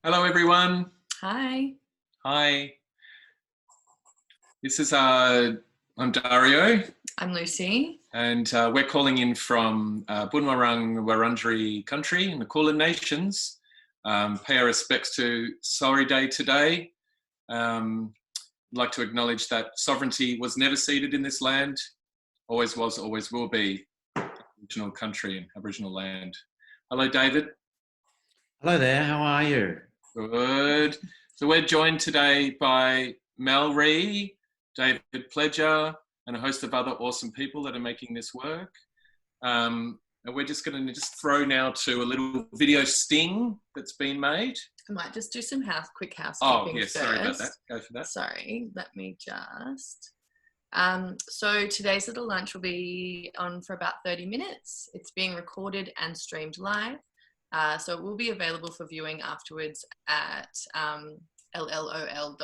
Hello, everyone. Hi. Hi. This is I'm Dario, I'm Lucy. and we're calling in from Bunwarang Wurundjeri country in the Kulin Nations. Pay our respects to Sorry Day today. I'd like to acknowledge that sovereignty was never ceded in this land, always was, always will be Aboriginal country and Aboriginal land. Hello, David. Hello there, how are you? Good. So we're joined today by Mel Ray, David Pledger, and a host of other awesome people that are making this work. And we're just going to throw now to a little video sting that's been made. I might just do some quick housekeeping yes, first. sorry about that. Go for that. Sorry, let me just... so today's little lunch will be on for about 30 minutes. It's being recorded and streamed live. So it will be available for viewing afterwards at llol.com.au.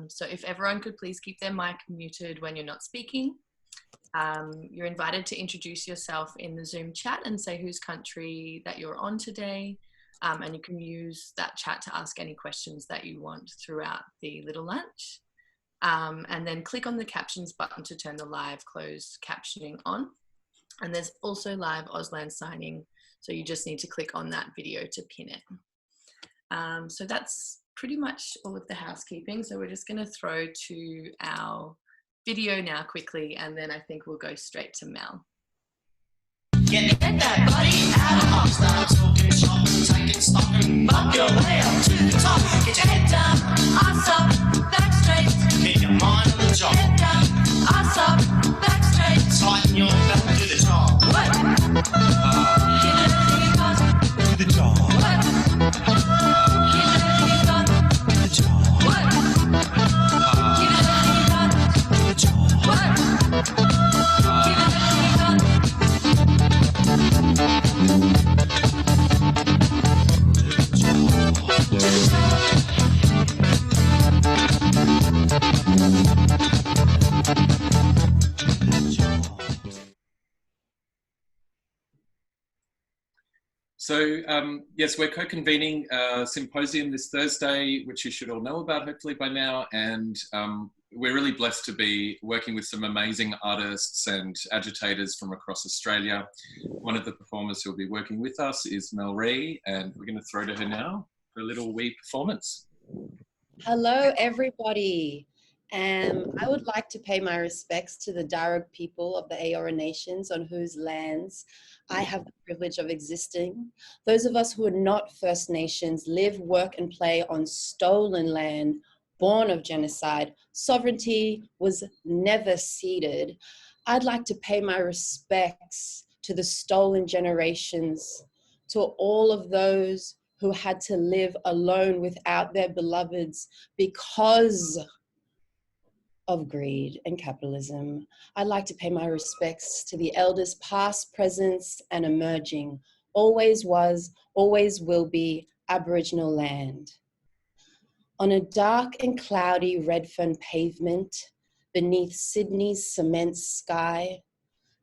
So if everyone could please keep their mic muted when you're not speaking. You're invited to introduce yourself in the Zoom chat and say whose country that you're on today. And you can use that chat to ask any questions that you want throughout the little lunch. And then click on the captions button to turn the live closed captioning on. And there's also live Auslan signing, so you just need to click on that video to pin it. So that's pretty much all of the housekeeping. So we're just going to throw to our video now quickly, and then I think we'll go straight to Mel. Get that body out of home, start talking shop, taking stock and bump your way up to the top. Get your head down, ass up, back straight. Keep your mind on the job. Head down, ass up, back straight. Tighten your belt to the job. What? Give it everything you got. To the job. What? Give it everything you got. To the job. What? Give it everything you got. To the job. What? Give it everything you got. So yes, we're co-convening a symposium this Thursday, which you should all know about hopefully by now. And we're really blessed to be working with some amazing artists and agitators from across Australia. One of the performers who will be working with us is Mel Ray, and we're going to throw to her now for a little wee performance. Hello, everybody. I would like to pay my respects to the Darug people of the Eora Nations on whose lands I have the privilege of existing. Those of us who are not First Nations live, work, and play on stolen land, born of genocide. Sovereignty was never ceded. I'd like to pay my respects to the stolen generations, to all of those who had to live alone without their beloveds because of greed and capitalism. I'd like to pay my respects to the elders past, present, and emerging. Always was, always will be Aboriginal land. On a dark and cloudy Redfern pavement, beneath Sydney's cement sky,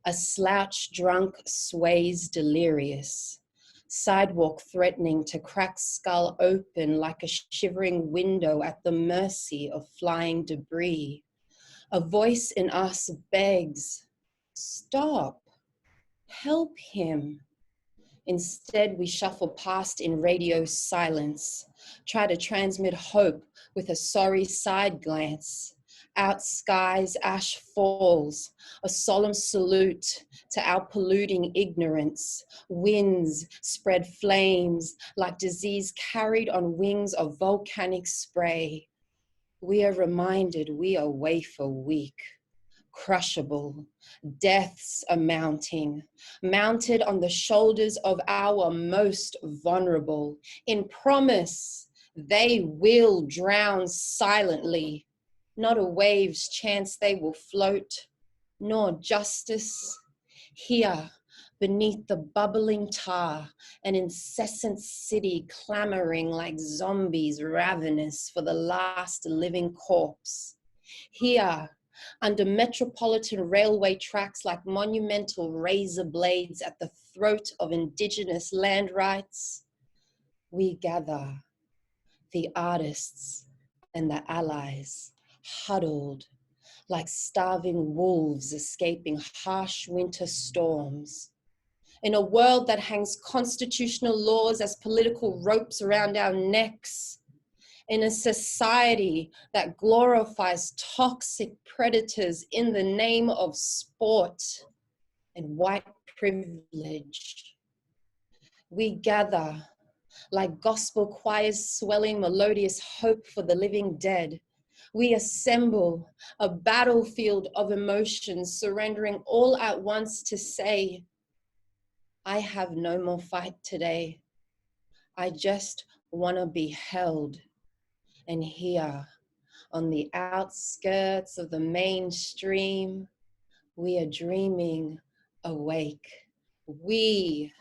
a slouch drunk sways delirious, sidewalk threatening to crack skull open like a shivering window at the mercy of flying debris. A voice in us begs, stop, help him. Instead, we shuffle past in radio silence, try to transmit hope with a sorry side glance. Out skies, ash falls, a solemn salute to our polluting ignorance. Winds spread flames like disease carried on wings of volcanic spray. We are reminded we are wafer weak, crushable. Deaths are mounting, mounted on the shoulders of our most vulnerable. In promise, they will drown silently. Not a wave's chance they will float, nor justice. Here, beneath the bubbling tar, an incessant city clamoring like zombies ravenous for the last living corpse. Here, under metropolitan railway tracks like monumental razor blades at the throat of Indigenous land rights, we gather, the artists and the allies, huddled like starving wolves escaping harsh winter storms. In a world that hangs constitutional laws as political ropes around our necks, in a society that glorifies toxic predators in the name of sport and white privilege, we gather like gospel choirs swelling melodious hope for the living dead. We assemble a battlefield of emotions, surrendering all at once to say, I have no more fight today. I just want to be held. And here, on the outskirts of the mainstream, we are dreaming awake. We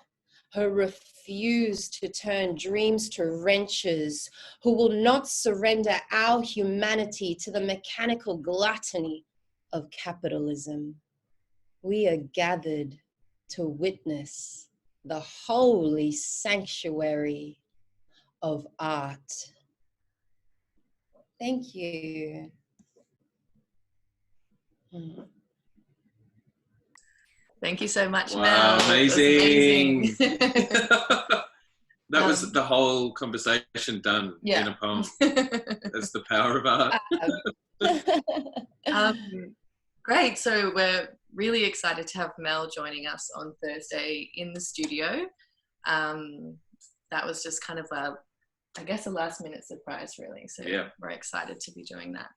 who refuse to turn dreams to wrenches, who will not surrender our humanity to the mechanical gluttony of capitalism. We are gathered to witness the holy sanctuary of art. Thank you. Thank you so much, Wow, Mel. amazing. That That was the whole conversation done in a poem. That's the power of art. Great. So we're really excited to have Mel joining us on Thursday in the studio. That was just kind of I guess a last minute surprise, really. So we're excited to be doing that.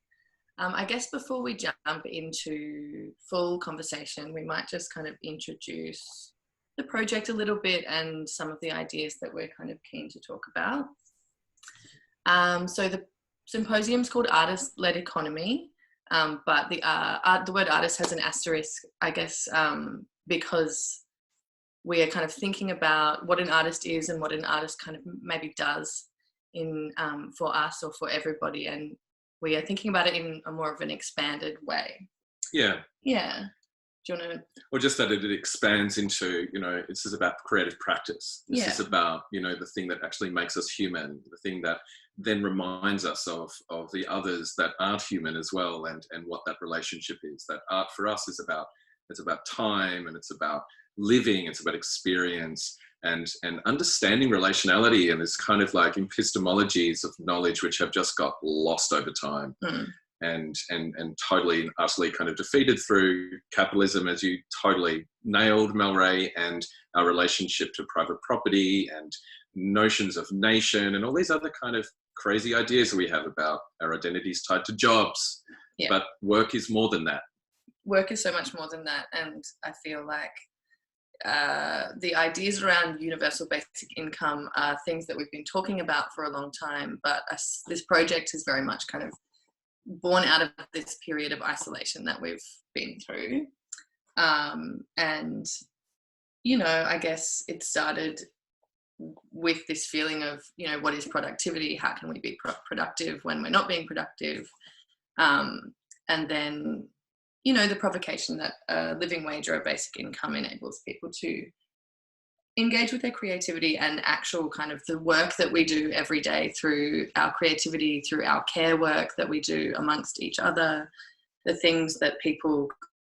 I guess before we jump into full conversation, we might just kind of introduce the project a little bit and some of the ideas that we're kind of keen to talk about. So the symposium's called Artist-Led Economy, but the word artist has an asterisk, I guess, because we are kind of thinking about what an artist is and what an artist kind of maybe does in for us or for everybody, and we are thinking about it in a more of an expanded way. Yeah. Do you want to? Or just that it expands into, this is about creative practice. This is about, the thing that actually makes us human, the thing that then reminds us of the others that aren't human as well, and what that relationship is. That art for us is about, it's about time, and it's about living, it's about experience, and understanding relationality, and this kind of like epistemologies of knowledge which have just got lost over time. And totally and utterly kind of defeated through capitalism, as you totally nailed, Mel Ray, and our relationship to private property and notions of nation and all these other kind of crazy ideas that we have about our identities tied to jobs. But work is more than that. Work is so much more than that, and I feel like the ideas around universal basic income are things that we've been talking about for a long time, but this project is very much kind of born out of this period of isolation that we've been through. And, I guess it started with this feeling of, what is productivity? How can we be productive when we're not being productive? And then, the provocation that a living wage or a basic income enables people to engage with their creativity and actual kind of the work that we do every day through our creativity, through our care work that we do amongst each other, the things that people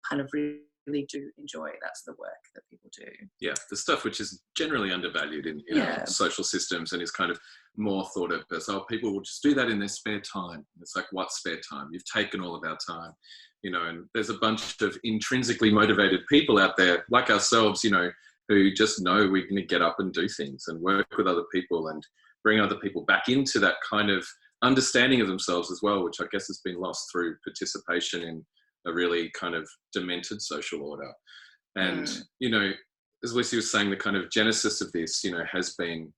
kind of really do enjoy. That's the work that people do. Yeah, the stuff which is generally undervalued in social systems and is kind of more thought of as, people will just do that in their spare time. It's like, what spare time? You've taken all of our time. And there's a bunch of intrinsically motivated people out there like ourselves, who just know we're going to get up and do things and work with other people and bring other people back into that kind of understanding of themselves as well, which I guess has been lost through participation in a really kind of demented social order. And, as Lucy was saying, the kind of genesis of this, has been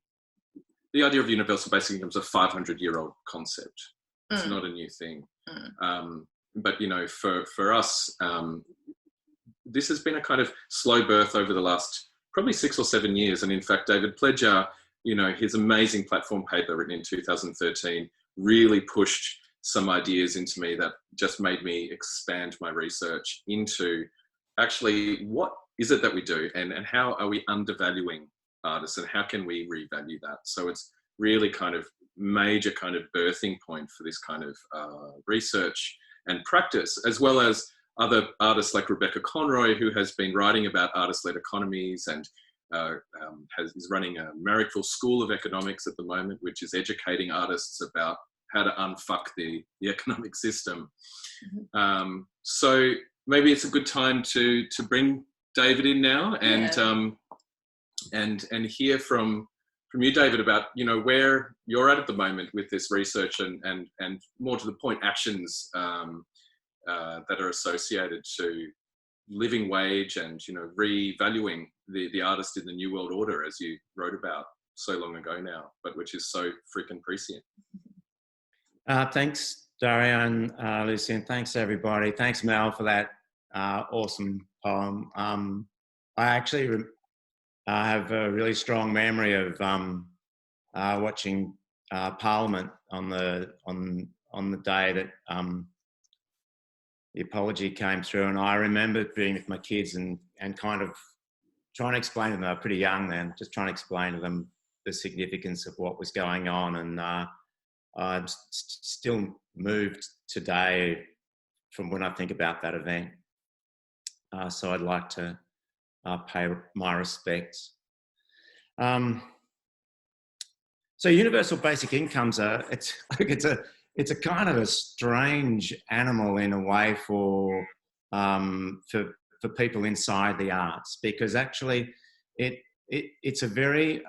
the idea of universal basic income is a 500-year-old concept. It's not a new thing. But, for us, this has been a kind of slow birth over the last probably 6 or 7 years. And in fact, David Pledger, his amazing platform paper written in 2013 really pushed some ideas into me that just made me expand my research into actually what is it that we do and how are we undervaluing artists and how can we revalue that? So it's really kind of major kind of birthing point for this kind of research and practice, as well as other artists like Rebecca Conroy, who has been writing about artist-led economies and is running a Marrickville School of Economics at the moment, which is educating artists about how to unfuck the economic system. So maybe it's a good time to bring David in now and hear from you, David, about, you know, where you're at the moment with this research and more to the point, actions that are associated to living wage and, you know, revaluing the artist in the New World Order, as you wrote about so long ago now, but which is so freaking prescient. Thanks, Darian, Lucy, and thanks everybody. Thanks, Mel, for that awesome poem. I actually have a really strong memory of watching Parliament on the day that the apology came through, and I remember being with my kids and kind of trying to explain to them. They were pretty young then, just trying to explain to them the significance of what was going on, and I'm still moved today from when I think about that event. So I'd like to pay my respects. So universal basic income's it's a kind of a strange animal in a way for people inside the arts, because actually it's a very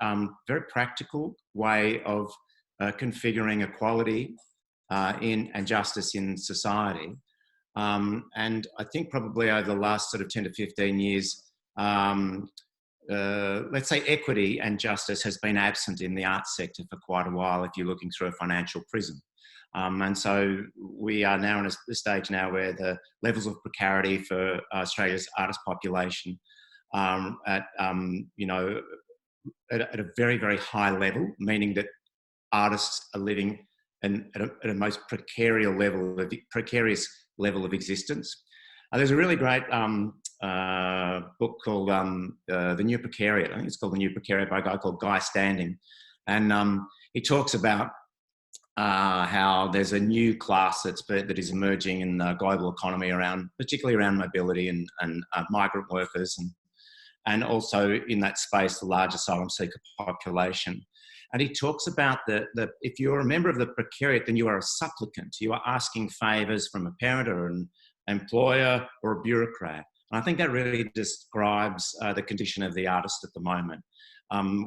very practical way of configuring equality and justice in society. And I think probably over the last sort of 10 to 15 years, let's say equity and justice has been absent in the arts sector for quite a while if you're looking through a financial prism. And so we are now in a stage now where the levels of precarity for Australia's artist population at a very, very high level, meaning that artists are living at a most precarious level of existence. There's a really great book called The New Precariat. I think it's called The New Precariat by a guy called Guy Standing. And he talks about how there's a new class that is emerging in the global economy particularly around mobility and migrant workers, and also in that space, the large asylum seeker population. And he talks about if you're a member of the precariat, then you are a supplicant. You are asking favours from a parent or an employer or a bureaucrat. And I think that really describes the condition of the artist at the moment.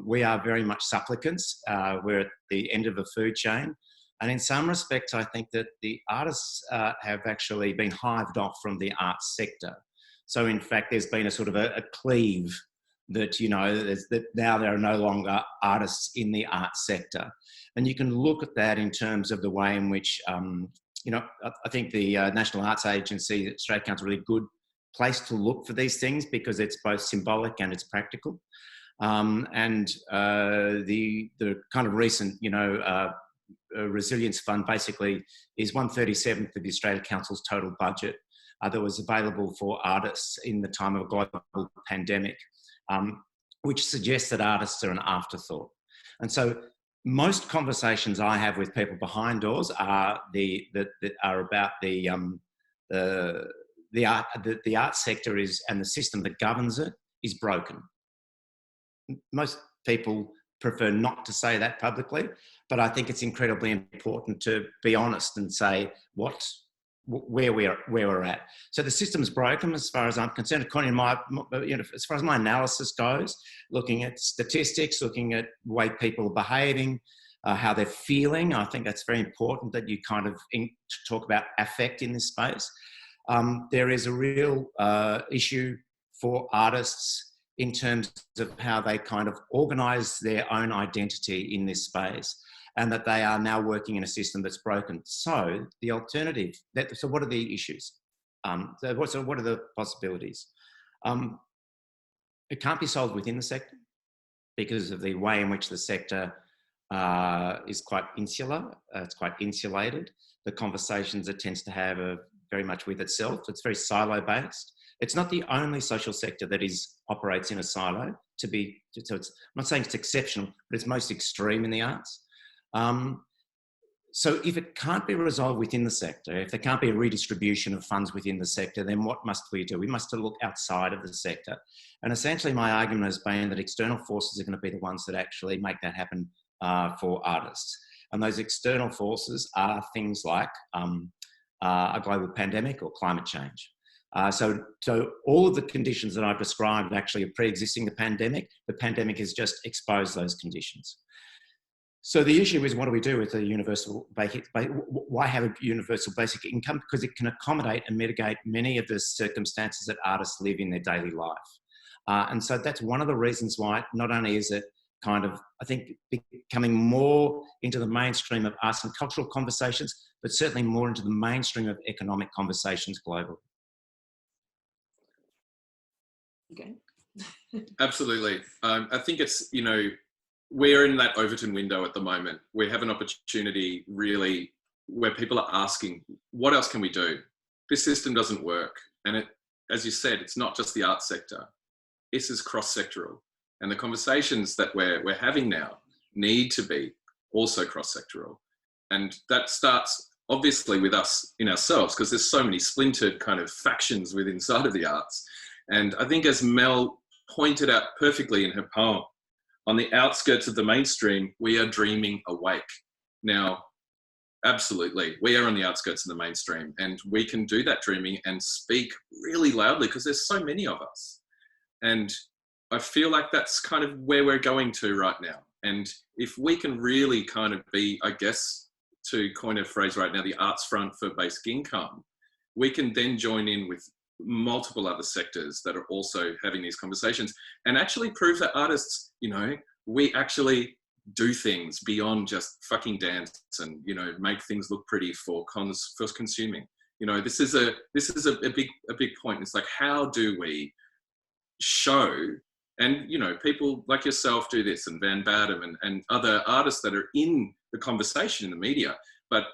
We are very much supplicants. We're at the end of the food chain. And in some respects, I think that the artists have actually been hived off from the arts sector. So in fact, there's been a sort of a cleave that, you know, that now there are no longer artists in the arts sector. And you can look at that in terms of the way in which, I think the National Arts Agency, Australia Council, is a really good place to look for these things because it's both symbolic and it's practical. The kind of recent, resilience fund basically is 1/37th of the Australia Council's total budget that was available for artists in the time of a global pandemic, which suggests that artists are an afterthought. And so most conversations I have with people behind doors are about the art sector and the system that governs it is broken. Most people prefer not to say that publicly, but I think it's incredibly important to be honest and say where we're at. So the system's broken as far as I'm concerned, according to as far as my analysis goes, looking at statistics, looking at the way people are behaving, how they're feeling. I think that's very important that you kind of talk about affect in this space. There is a real issue for artists in terms of how they kind of organise their own identity in this space, and that they are now working in a system that's broken. So the alternative, so what are the issues? So what are the possibilities? It can't be solved within the sector because of the way in which the sector is quite insular, it's quite insulated. The conversations it tends to have are very much with itself. It's very silo-based. It's not the only social sector that operates in a silo. So I'm not saying it's exceptional, but it's most extreme in the arts. So if it can't be resolved within the sector, if there can't be a redistribution of funds within the sector, then what must we do? We must look outside of the sector. And essentially my argument has been that external forces are going to be the ones that actually make that happen for artists. And those external forces are things like a global pandemic or climate change. So all of the conditions that I've described actually are pre-existing the pandemic. The pandemic has just exposed those conditions. So the issue is, what do we do with the universal basic? Why have a universal basic income? Because it can accommodate and mitigate many of the circumstances that artists live in their daily life. And so that's one of the reasons why not only is it kind of, I think, becoming more into the mainstream of arts and cultural conversations, but certainly more into the mainstream of economic conversations globally. Okay. Absolutely. I think it's, you know, we're in that Overton window at the moment. We have an opportunity really where people are asking, what else can we do? This system doesn't work. And it, as you said, it's not just the arts sector. This is cross-sectoral. And the conversations that we're having now need to be also cross-sectoral. And that starts obviously with us in ourselves, because there's so many splintered kind of factions within inside of the arts. And I think, as Mel pointed out perfectly in her poem, on the outskirts of the mainstream, we are dreaming awake. Now, absolutely, we are on the outskirts of the mainstream, and we can do that dreaming and speak really loudly because there's so many of us. And I feel like that's kind of where we're going to right now. And if we can really kind of be, I guess, to coin a phrase right now, the arts front for basic income, we can then join in with multiple other sectors that are also having these conversations and actually prove that artists, you know, we actually do things beyond just fucking dance and, you know, make things look pretty for consuming. You know, this is a big point. It's like, how do we show, and, you know, people like yourself do this, and Van Badham and other artists that are in the conversation in the media, but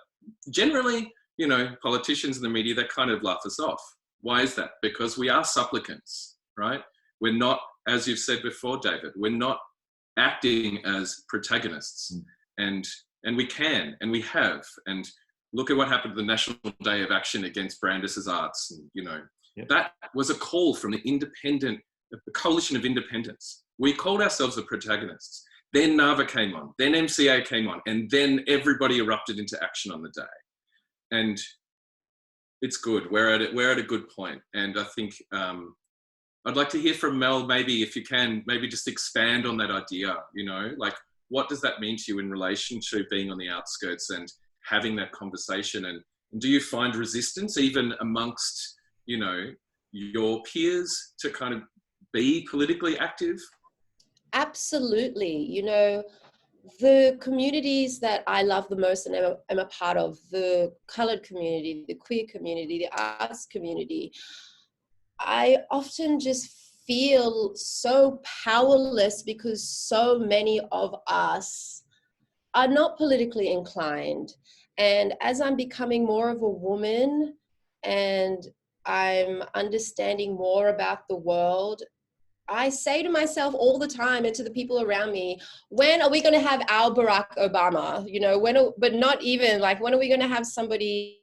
generally, you know, politicians in the media, they kind of laugh us off. Why is that? Because we are supplicants, right? We're not, as you've said before, David, we're not acting as protagonists. And we can, and we have. And look at what happened at the National Day of Action against Brandis's Arts. And, you know, that was a call from the Coalition of Independents. We called ourselves the protagonists. Then NAVA came on, then MCA came on, and then everybody erupted into action on the day. And it's good. We're at a good point. And I think I'd like to hear from Mel, maybe if you can, maybe just expand on that idea, you know, like, what does that mean to you in relation to being on the outskirts and having that conversation? And do you find resistance even amongst, you know, your peers to kind of be politically active? Absolutely. You know, the communities that I love the most and am a part of, the coloured community, the queer community, the arts community, I often just feel so powerless because so many of us are not politically inclined. And as I'm becoming more of a woman and I'm understanding more about the world, I say to myself all the time and to the people around me, when are we going to have our Barack Obama? You know, but not even like, when are we going to have somebody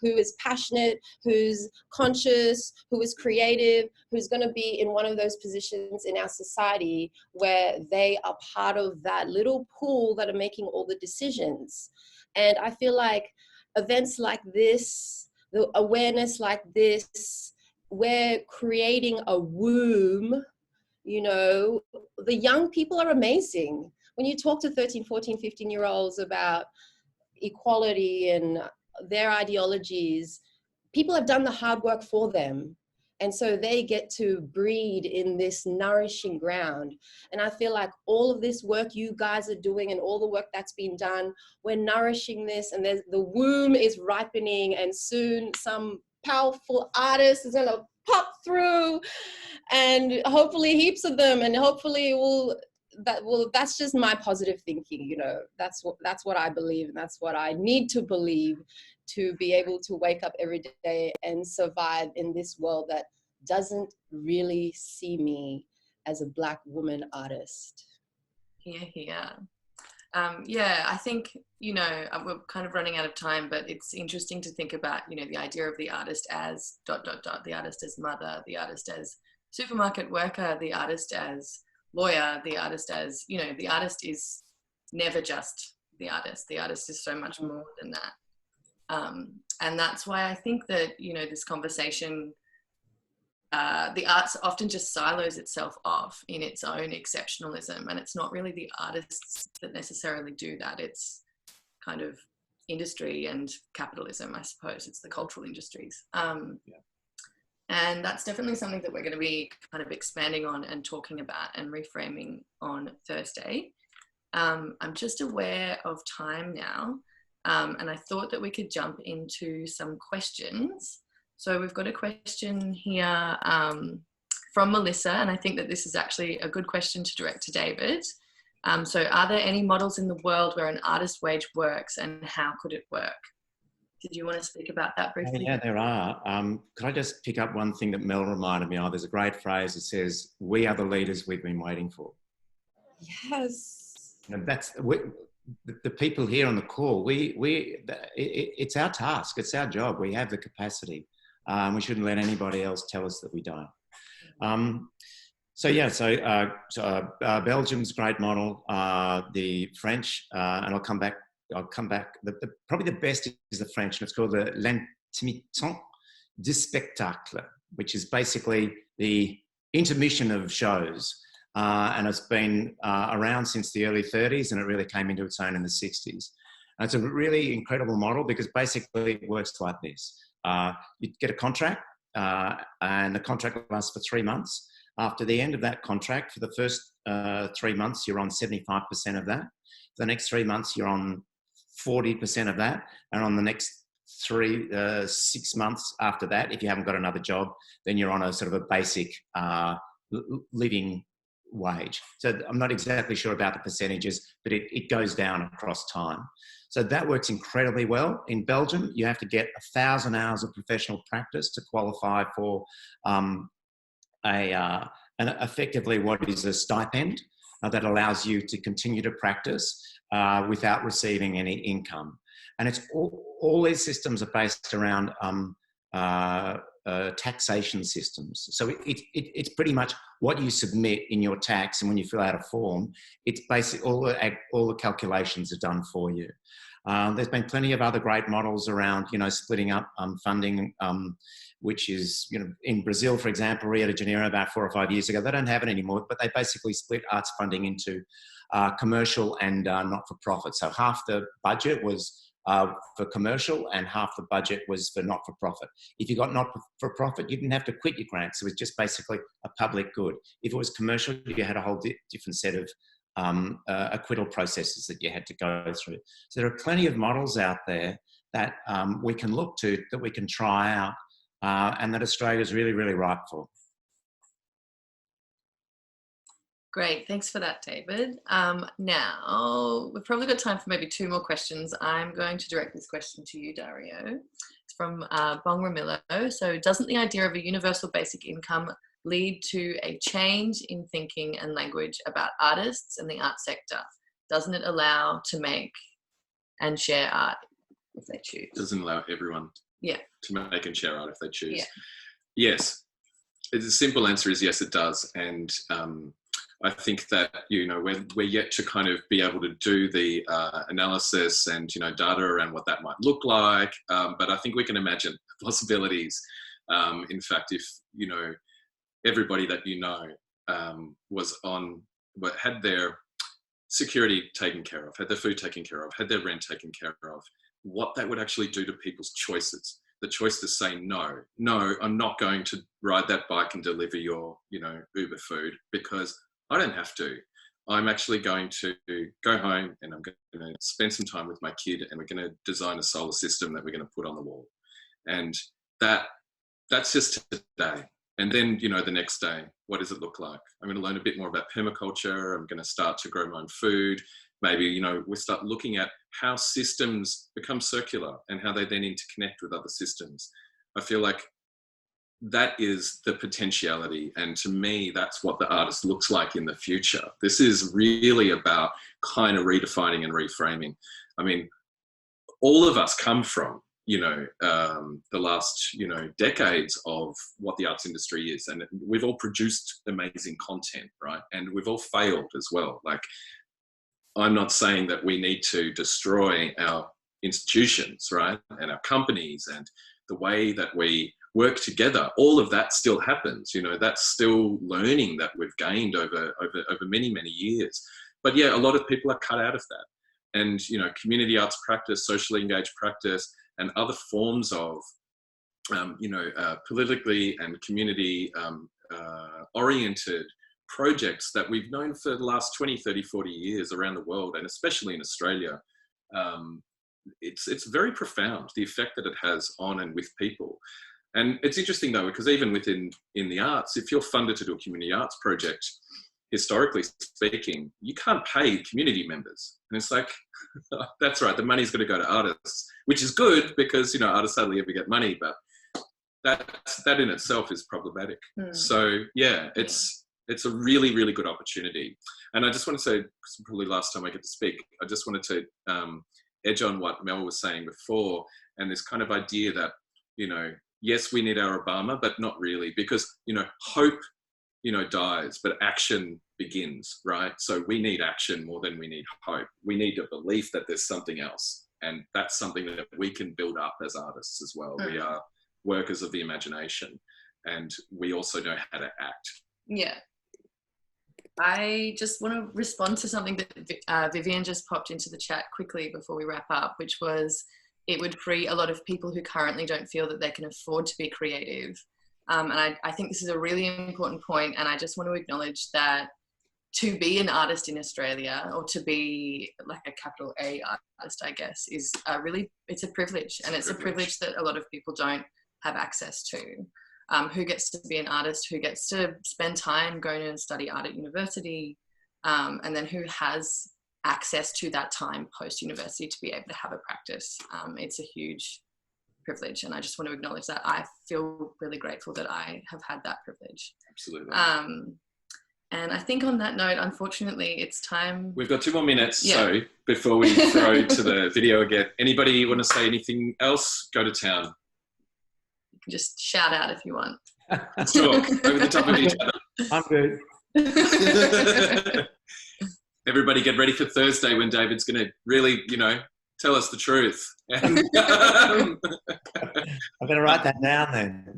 who is passionate, who's conscious, who is creative, who's going to be in one of those positions in our society where they are part of that little pool that are making all the decisions? And I feel like events like this, the awareness like this, we're creating a womb. You know, the young people are amazing. When you talk to 13, 14, 15-year-olds about equality and their ideologies, people have done the hard work for them. And so they get to breed in this nourishing ground. And I feel like all of this work you guys are doing and all the work that's been done, we're nourishing this, and the womb is ripening, and soon some powerful artist is going to pop through, and hopefully heaps of them, and hopefully that's just my positive thinking. You know, that's what I believe, and that's what I need to believe to be able to wake up every day and survive in this world that doesn't really see me as a Black woman artist. Here. Yeah, I think, you know, we're kind of running out of time, but it's interesting to think about, you know, the idea of the artist as ... the artist as mother, the artist as supermarket worker, the artist as lawyer, the artist as, you know, the artist is never just the artist. The artist is so much more than that. And that's why I think that, you know, this conversation, the arts often just silos itself off in its own exceptionalism, and it's not really the artists that necessarily do that. It's kind of industry and capitalism, I suppose. It's the cultural industries. And that's definitely something that we're going to be kind of expanding on and talking about and reframing on Thursday. I'm just aware of time now, and I thought that we could jump into some questions. So we've got a question here from Melissa, and I think that this is actually a good question to direct to David. So are there any models in the world where an artist wage works, and how could it work? Did you want to speak about that briefly? Yeah, there are. Could I just pick up one thing that Mel reminded me of? There's a great phrase that says, "We are the leaders we've been waiting for." Yes. And that's the people here on the call. It's our task. It's our job. We have the capacity. We shouldn't let anybody else tell us that we don't. Belgium's a great model. The French, and I'll come back. Probably the best is the French, and it's called the l'intermittent du spectacle, which is basically the intermission of shows. And it's been around since the early 30s, and it really came into its own in the 60s. And it's a really incredible model because basically it works like this. You get a contract, and the contract lasts for 3 months. After the end of that contract, for the first 3 months, you're on 75% of that. For the next 3 months, you're on 40% of that. And on the next 6 months after that, if you haven't got another job, then you're on a sort of a basic living wage. So I'm not exactly sure about the percentages, but it goes down across time. So that works incredibly well. In Belgium, you have to get 1,000 hours of professional practice to qualify for effectively what is a stipend that allows you to continue to practice without receiving any income. And it's all these systems are based around taxation systems. So it's pretty much what you submit in your tax, and when you fill out a form, it's basically all the calculations are done for you. There's been plenty of other great models around, you know, splitting up funding, which is, you know, in Brazil, for example, Rio de Janeiro about 4 or 5 years ago. They don't have it anymore, but they basically split arts funding into commercial and not-for-profit. So half the budget was for commercial and half the budget was for not-for-profit. If you got not-for-profit, you didn't have to quit your grants. It was just basically a public good. If it was commercial, you had a whole different set of acquittal processes that you had to go through. So there are plenty of models out there that we can look to, that we can try out, and that Australia is really, really ripe for. Great, thanks for that, David. Now, we've probably got time for maybe 2 more questions. I'm going to direct this question to you, Dario. It's from Bong Ramillo. So, doesn't the idea of a universal basic income lead to a change in thinking and language about artists and the art sector? Doesn't it allow to make and share art if they choose? Doesn't allow everyone to make and share art if they choose. Yeah. Yes. The simple answer is yes, it does. And I think that, you know, we're yet to kind of be able to do the analysis and, you know, data around what that might look like. But I think we can imagine possibilities. In fact, if, you know, everybody that you know had their security taken care of, had their food taken care of, had their rent taken care of, what that would actually do to people's choices. The choice to say, no, I'm not going to ride that bike and deliver your, you know, Uber food because I don't have to. I'm actually going to go home and I'm going to spend some time with my kid, and we're going to design a solar system that we're going to put on the wall. And that's just today. And then, you know, the next day, what does it look like? I'm going to learn a bit more about permaculture. I'm going to start to grow my own food. Maybe, you know, we start looking at how systems become circular and how they then interconnect with other systems. I feel like that is the potentiality. And to me, that's what the artist looks like in the future. This is really about kind of redefining and reframing. I mean, all of us come from, the last, decades of what the arts industry is. And we've all produced amazing content, right? And we've all failed as well. Like, I'm not saying that we need to destroy our institutions, right? And our companies and the way that we work together. All of that still happens. That's still learning that we've gained over many, many years. But yeah, a lot of people are cut out of that. And, community arts practice, socially engaged practice, and other forms of, politically and community oriented projects that we've known for the last 20, 30, 40 years around the world, and especially in Australia. It's very profound, the effect that it has on and with people. And it's interesting though, because even in the arts, if you're funded to do a community arts project, historically speaking, you can't pay community members. And it's like, that's right, the money's going to go to artists, which is good because, artists hardly ever get money, but that in itself is problematic. So yeah, it's a really, really good opportunity. And I just want to say, because probably last time I get to speak, I just wanted to edge on what Mel was saying before, and this kind of idea that, yes, we need our Obama, but not really, because, hope, dies, but action begins, right? So we need action more than we need hope. We need a belief that there's something else. And that's something that we can build up as artists as well. We are workers of the imagination, and we also know how to act. Yeah. I just want to respond to something that Vivian just popped into the chat quickly before we wrap up, which was it would free a lot of people who currently don't feel that they can afford to be creative. And I think this is a really important point, and I just want to acknowledge that to be an artist in Australia, or to be like a capital A artist, I guess, is it's a privilege, and it's a privilege that a lot of people don't have access to. Who gets to be an artist, who gets to spend time going to study art at university, and then who has access to that time post-university to be able to have a practice. It's a huge privilege, and I just want to acknowledge that. I feel really grateful that I have had that privilege. Absolutely. And I think on that note, unfortunately, it's time. We've got 2 more minutes, so before we throw to the video again, anybody want to say anything else? Go to town. You can just shout out if you want. Talk over the top of each other. I'm good. Everybody get ready for Thursday when David's going to really, tell us the truth. And, I'm going to write that down then.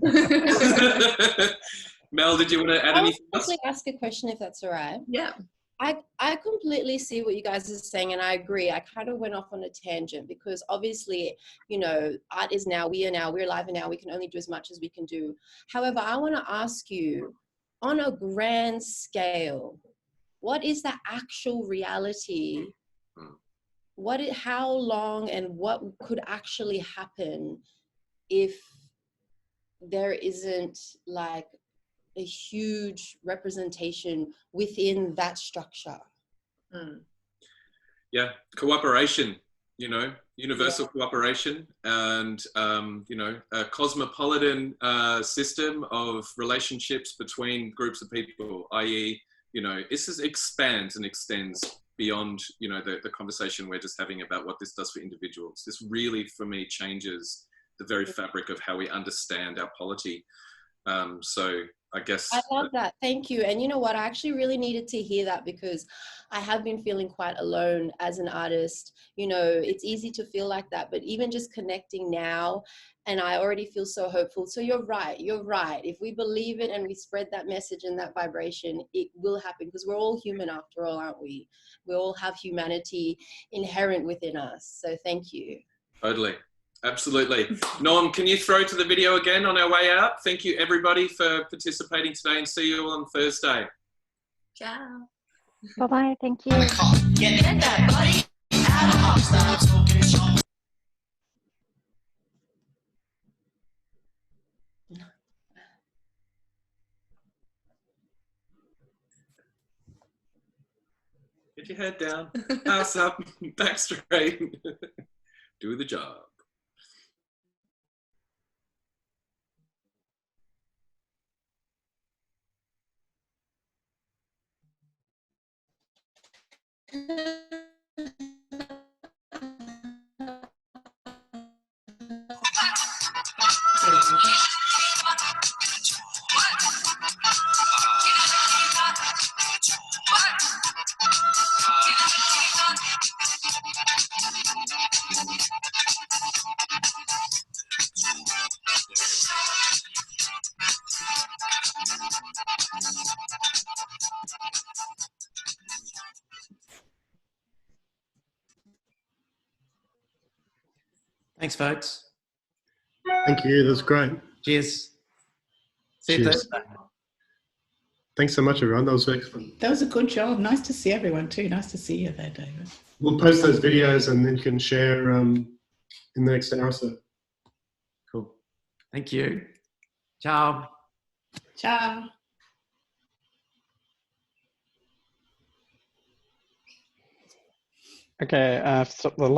Mel, did you want to add anything else? I'll ask a question if that's all right. Yeah. I completely see what you guys are saying, and I agree. I kind of went off on a tangent because obviously, art is now, we're alive and now, we can only do as much as we can do. However, I want to ask you, on a grand scale, what is the actual reality? How long and what could actually happen if there isn't like a huge representation within that structure? Yeah, cooperation, universal cooperation, and, a cosmopolitan system of relationships between groups of people, i.e., this expands and extends beyond, the conversation we're just having about what this does for individuals. This really, for me, changes the very fabric of how we understand our polity. So I guess I love that. Thank you. And you know what? I actually really needed to hear that because I have been feeling quite alone as an artist. It's easy to feel like that, but even just connecting now, and I already feel so hopeful. So you're right. If we believe it and we spread that message and that vibration, it will happen because we're all human after all, aren't we? We all have humanity inherent within us. So thank you. Totally. Absolutely. Norm, can you throw to the video again on our way out? Thank you, everybody, for participating today, and see you all on Thursday. Ciao. Bye-bye. Thank you. Get that body out of my style, talking shop. Get your head down, ass up, back straight. Do the job. Thanks, folks. Thank you. That was great. Cheers. See you Cheers. Thursday. Thanks so much, everyone. That was excellent. That was a good job. Nice to see everyone too. Nice to see you there, David. We'll post those videos and then you can share in the next hour or so. Cool. Thank you. Ciao. Ciao. Okay, stop the